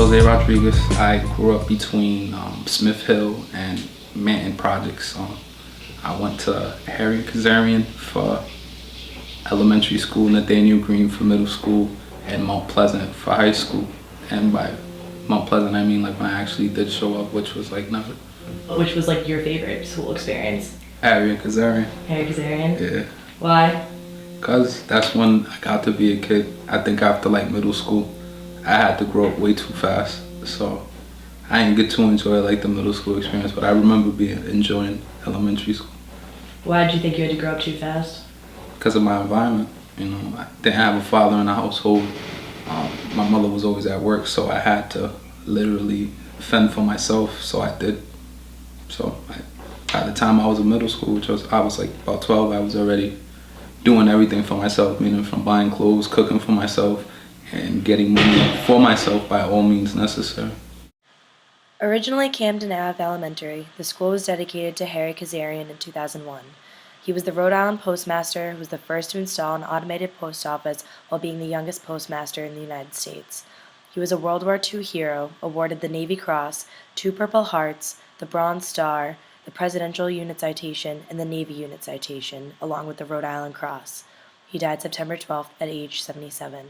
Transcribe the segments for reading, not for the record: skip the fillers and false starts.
Jose Rodriguez. I grew up between Smith Hill and Manton Projects. I went to Harry Kazarian for elementary school, Nathaniel Green for middle school, and Mount Pleasant for high school. And by Mount Pleasant, I mean like when I actually did show up, which was like never. Which was like your favorite school experience? Harry Kazarian. Harry Kazarian? Yeah. Why? Cause that's when I got to be a kid. I think after like middle school, I had to grow up way too fast. So I didn't get to enjoy like the middle school experience, but I remember enjoying elementary school. Why did you think you had to grow up too fast? Because of my environment. You know, I didn't have a father in the household. My mother was always at work, so I had to literally fend for myself. So I did. So by the time I was in middle school, I was like about 12, I was already doing everything for myself, meaning from buying clothes, cooking for myself, and getting money for myself by all means necessary. Originally Camden Ave Elementary, the school was dedicated to Harry Kazarian in 2001. He was the Rhode Island postmaster who was the first to install an automated post office while being the youngest postmaster in the United States. He was a World War II hero, awarded the Navy Cross, 2 Purple Hearts, the Bronze Star, the Presidential Unit Citation, and the Navy Unit Citation, along with the Rhode Island Cross. He died September 12th at age 77.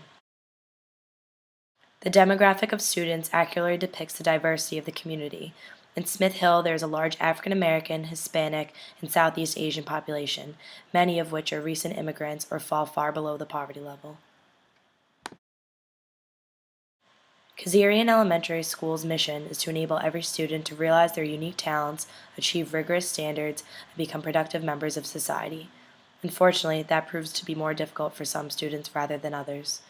The demographic of students accurately depicts the diversity of the community. In Smith Hill, there is a large African American, Hispanic, and Southeast Asian population, many of which are recent immigrants or fall far below the poverty level. Kazarian Elementary School's mission is to enable every student to realize their unique talents, achieve rigorous standards, and become productive members of society. Unfortunately, that proves to be more difficult for some students rather than others.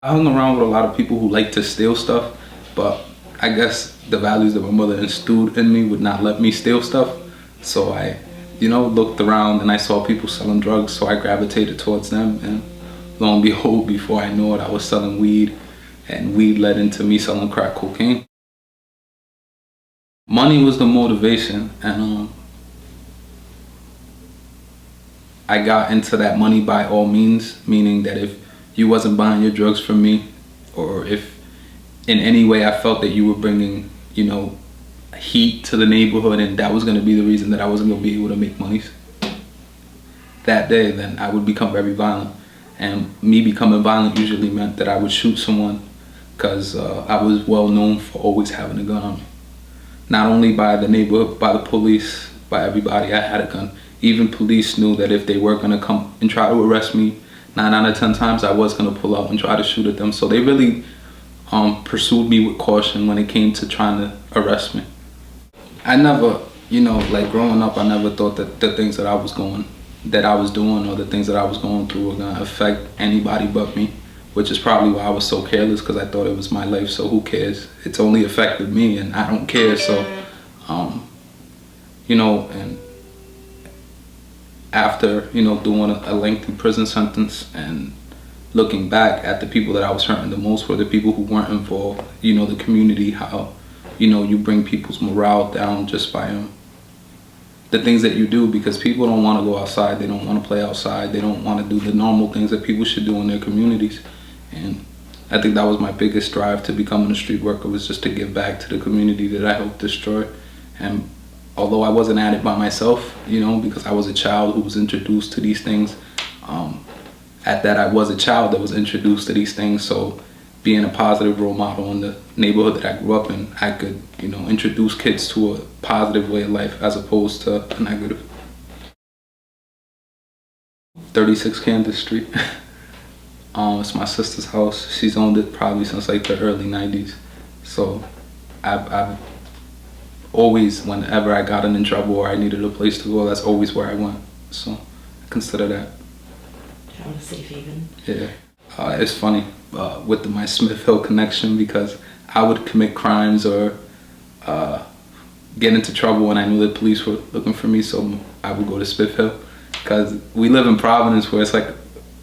I hung around with a lot of people who like to steal stuff, but I guess the values that my mother instilled in me would not let me steal stuff. So I, looked around and I saw people selling drugs, so I gravitated towards them. And lo and behold, before I knew it, I was selling weed, and weed led into me selling crack cocaine. Money was the motivation, and I got into that money by all means, meaning that if you wasn't buying your drugs from me, or if in any way I felt that you were bringing, heat to the neighborhood and that was going to be the reason that I wasn't going to be able to make money that day, then I would become very violent. And me becoming violent usually meant that I would shoot someone, because I was well known for always having a gun on me. Not only by the neighborhood, by the police, by everybody, I had a gun. Even police knew that if they were going to come and try to arrest me, 9 out of 10 times I was going to pull out and try to shoot at them. So they really pursued me with caution when it came to trying to arrest me. I never, like growing up, I never thought that the things that I was doing or the things that I was going through were going to affect anybody but me, which is probably why I was so careless, because I thought it was my life, so who cares? It's only affected me and I don't care. So, and after, doing a lengthy prison sentence and looking back at the people that I was hurting the most were the people who weren't involved. The community, how, you bring people's morale down just by the things that you do, because people don't want to go outside, they don't want to play outside, they don't want to do the normal things that people should do in their communities. And I think that was my biggest drive to becoming a street worker, was just to give back to the community that I helped destroy. And although I wasn't at it by myself, because I was a child who was introduced to these things, at that I was a child that was introduced to these things, so being a positive role model in the neighborhood that I grew up in, I could, introduce kids to a positive way of life as opposed to a negative. 36 Candace Street. It's my sister's house. She's owned it probably since like the early 90s. So I've always, whenever I got in trouble or I needed a place to go, that's always where I went. So I consider that. Kind of a safe haven. Yeah. It's funny with my Smith Hill connection, because I would commit crimes or get into trouble when I knew the police were looking for me, so I would go to Smith Hill, because we live in Providence where it's like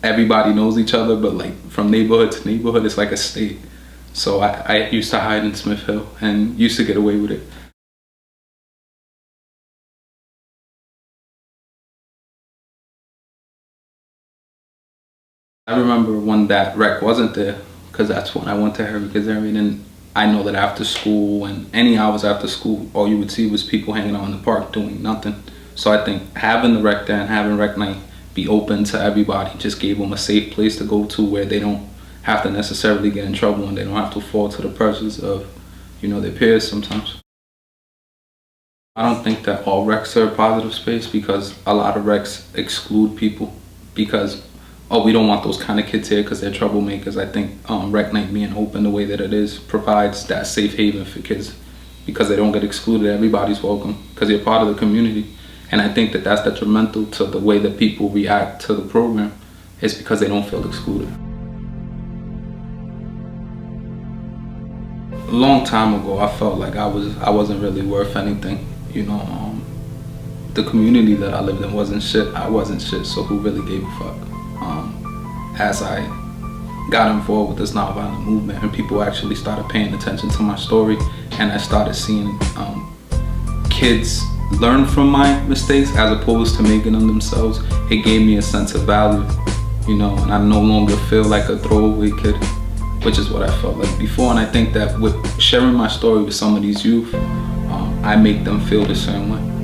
everybody knows each other, but like from neighborhood to neighborhood it's like a state. So I used to hide in Smith Hill and used to get away with it. I remember when that wreck wasn't there, because that's when I went to Harry Kazarian, and I know that after school and any hours after school, all you would see was people hanging out in the park doing nothing. So I think having the rec there and having rec night be open to everybody just gave them a safe place to go to where they don't have to necessarily get in trouble and they don't have to fall to the pressures of, their peers sometimes. I don't think that all recs are a positive space because a lot of recs exclude people because, we don't want those kind of kids here because they're troublemakers. I think rec night being open the way that it is provides that safe haven for kids because they don't get excluded. Everybody's welcome because you're part of the community. And I think that that's detrimental to the way that people react to the program is because they don't feel excluded. A long time ago, I felt like I wasn't really worth anything. The community that I lived in wasn't shit. I wasn't shit, so who really gave a fuck? As I got involved with this nonviolent movement and people actually started paying attention to my story and I started seeing kids learn from my mistakes as opposed to making them themselves, it gave me a sense of value, and I no longer feel like a throwaway kid, which is what I felt like before. And I think that with sharing my story with some of these youth, I make them feel the same way.